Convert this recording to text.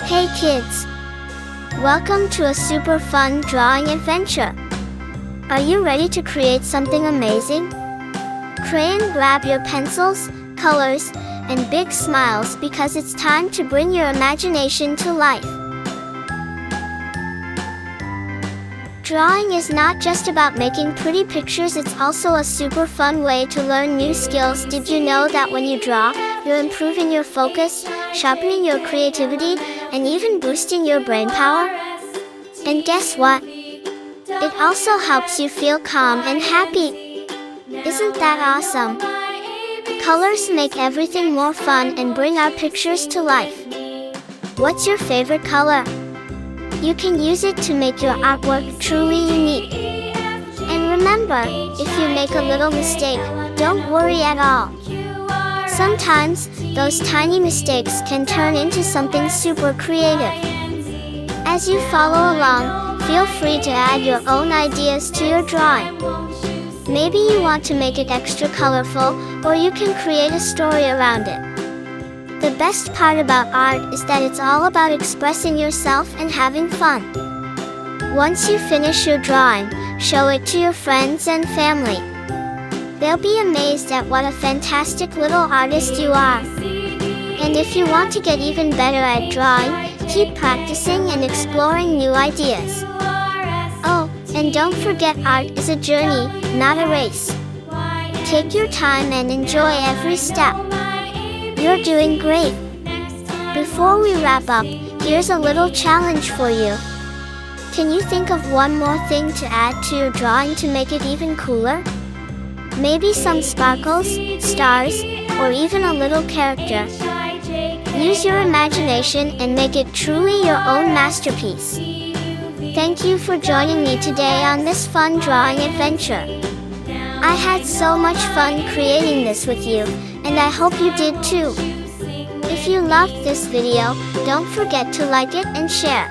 Hey kids! Welcome to a super fun drawing adventure. Are you ready to create something amazing? Crayon, grab your pencils, colors, and big smiles because it's time to bring your imagination to life. Drawing is not just about making pretty pictures, it's also a super fun way to learn new skills. Did you know that when you draw, you're improving your focus, sharpening your creativity, and even boosting your brain power? And guess what? It also helps you feel calm and happy. Isn't that awesome? Colors make everything more fun and bring our pictures to life. What's your favorite color? You can use it to make your artwork truly unique. And remember, if you make a little mistake, don't worry at all. Sometimes, those tiny mistakes can turn into something super creative. As you follow along, feel free to add your own ideas to your drawing. Maybe you want to make it extra colorful, or you can create a story around it. The best part about art is that it's all about expressing yourself and having fun. Once you finish your drawing, show it to your friends and family. They'll be amazed at what a fantastic little artist you are. And if you want to get even better at drawing, keep practicing and exploring new ideas. Oh, and don't forget, art is a journey, not a race. Take your time and enjoy every step. You're doing great. Before we wrap up, here's a little challenge for you. Can you think of one more thing to add to your drawing to make it even cooler? Maybe some sparkles, stars, or even a little character. Use your imagination and make it truly your own masterpiece. Thank you for joining me today on this fun drawing adventure. I had so much fun creating this with you, and I hope you did too. If you loved this video, don't forget to like it and share.